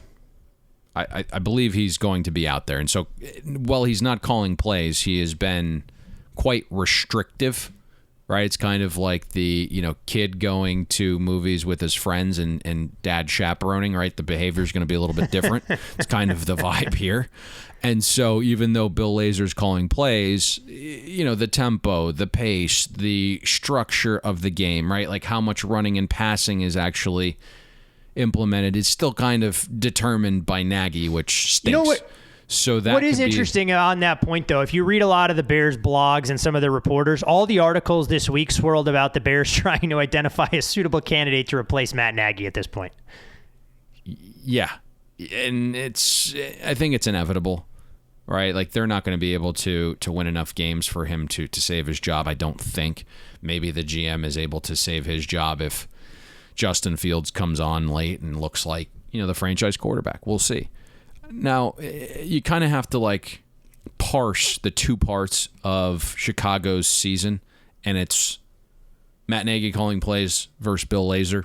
I believe he's going to be out there. And so while he's not calling plays, he has been quite restrictive, right? It's kind of like the kid going to movies with his friends and dad chaperoning, right? The behavior is going to be a little bit different. It's kind of the vibe here. And so even though Bill Lazor's calling plays, the tempo, the pace, the structure of the game, right? Like how much running and passing is actually implemented is still kind of determined by Nagy, which stinks. You know what? So that what is interesting on that point, though, if you read a lot of the Bears blogs and some of the reporters, all the articles this week swirled about the Bears trying to identify a suitable candidate to replace Matt Nagy at this point. Yeah, and I think it's inevitable, right? Like they're not going to be able to win enough games for him to save his job. I don't think. Maybe the GM is able to save his job if Justin Fields comes on late and looks like the franchise quarterback. We'll see. Now, you kind of have to parse the two parts of Chicago's season, and it's Matt Nagy calling plays versus Bill Lazor.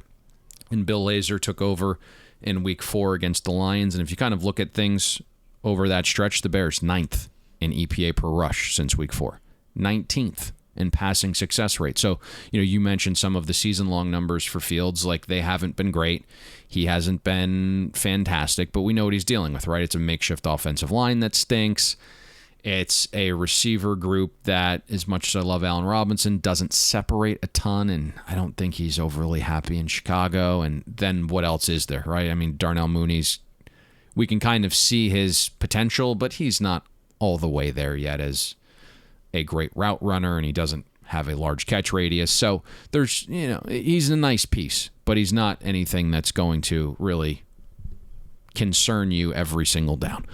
And Bill Lazor took over in week 4 against the Lions. And if you kind of look at things over that stretch, the Bears 9th in EPA per rush since week 4, 19th in passing success rate. So, you mentioned some of the season-long numbers for Fields, like they haven't been great. He hasn't been fantastic, but we know what he's dealing with, right? It's a makeshift offensive line that stinks. It's a receiver group that, as much as I love Allen Robinson, doesn't separate a ton, and I don't think he's overly happy in Chicago. And then what else is there, right? I mean, Darnell Mooney's, we can kind of see his potential, but he's not all the way there yet as a great route runner, and he doesn't have a large catch radius. So there's, he's a nice piece, but he's not anything that's going to really concern you every single down.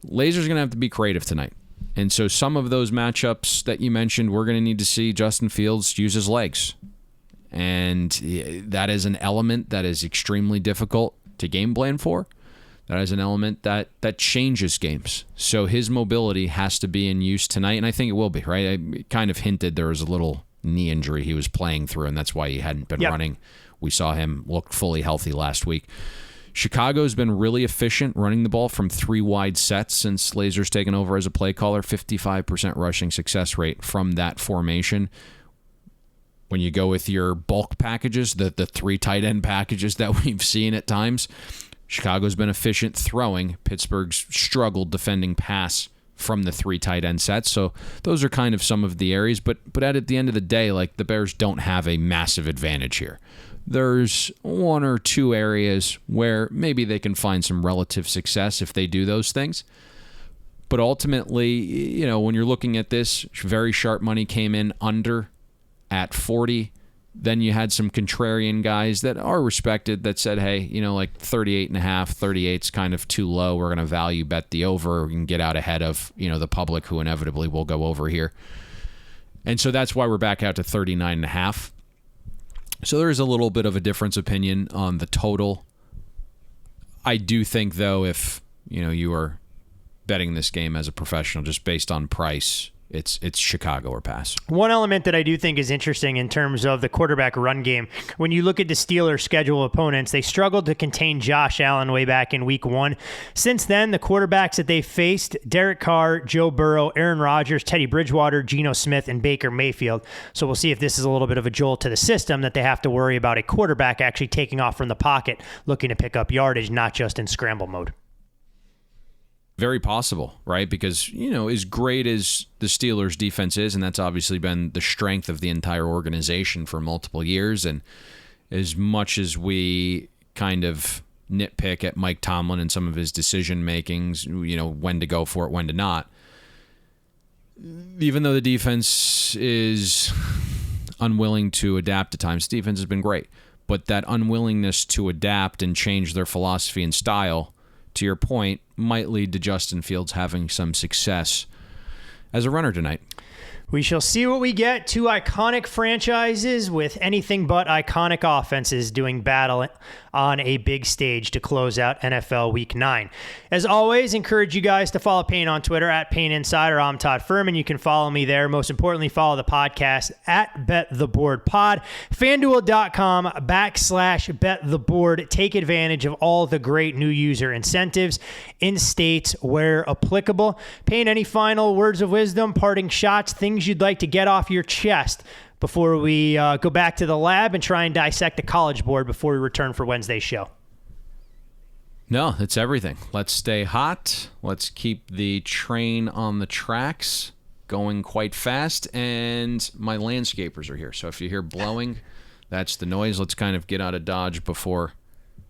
Lazor's going to have to be creative tonight. And so some of those matchups that you mentioned, we're going to need to see Justin Fields use his legs. And that is an element that is extremely difficult to game plan for. That is an element that changes games. So his mobility has to be in use tonight, and I think it will be, right? I kind of hinted there was a little knee injury he was playing through, and that's why he hadn't been running. We saw him look fully healthy last week. Chicago's been really efficient running the ball from 3 wide sets since Lazor's taken over as a play caller, 55% rushing success rate from that formation. When you go with your bulk packages, the 3 tight end packages that we've seen at times, Chicago's been efficient throwing. Pittsburgh's struggled defending pass from the 3 tight end sets. So those are kind of some of the areas. But at the end of the day, the Bears don't have a massive advantage here. There's 1 or 2 areas where maybe they can find some relative success if they do those things. But ultimately, when you're looking at this, very sharp money came in under at 40. Then you had some contrarian guys that are respected that said, hey, like 38.5, 38's kind of too low. We're going to value bet the over. We can get out ahead of, the public who inevitably will go over here. And so that's why we're back out to 39.5. So there is a little bit of a difference opinion on the total. I do think, though, if, you are betting this game as a professional just based on price, it's Chicago or pass. One element that I do think is interesting in terms of the quarterback run game, when you look at the Steelers' schedule of opponents, they struggled to contain Josh Allen way back in week 1. Since then, the quarterbacks that they faced, Derek Carr, Joe Burrow, Aaron Rodgers, Teddy Bridgewater, Geno Smith, and Baker Mayfield. So we'll see if this is a little bit of a jolt to the system that they have to worry about a quarterback actually taking off from the pocket, looking to pick up yardage, not just in scramble mode. Very possible, right? Because, as great as the Steelers' defense is, and that's obviously been the strength of the entire organization for multiple years, and as much as we kind of nitpick at Mike Tomlin and some of his decision makings, when to go for it, when to not, even though the defense is unwilling to adapt at times, defense has been great. But that unwillingness to adapt and change their philosophy and style, to your point, might lead to Justin Fields having some success as a runner tonight. We shall see what we get. 2 iconic franchises with anything but iconic offenses doing battle on a big stage to close out NFL Week 9. As always, encourage you guys to follow Payne on Twitter at Payne Insider. I'm Todd Furman. You can follow me there. Most importantly, follow the podcast at BetTheBoardPod. FanDuel.com/BetTheBoard. Take advantage of all the great new user incentives in states where applicable. Payne, any final words of wisdom, parting shots, things you'd like to get off your chest before we go back to the lab and try and dissect the College Board before we return for Wednesday's show? No, it's everything. Let's stay hot. Let's keep the train on the tracks going quite fast. And my landscapers are here. So if you hear blowing, that's the noise. Let's kind of get out of Dodge before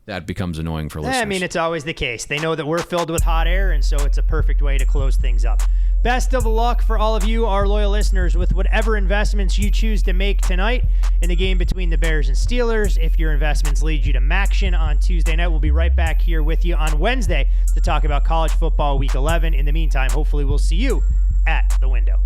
that becomes annoying for listeners. I mean, it's always the case. They know that we're filled with hot air, and so it's a perfect way to close things up. Best of luck for all of you, our loyal listeners, with whatever investments you choose to make tonight in the game between the Bears and Steelers. If your investments lead you to Maction on Tuesday night, we'll be right back here with you on Wednesday to talk about college football Week 11. In the meantime, hopefully we'll see you at the window.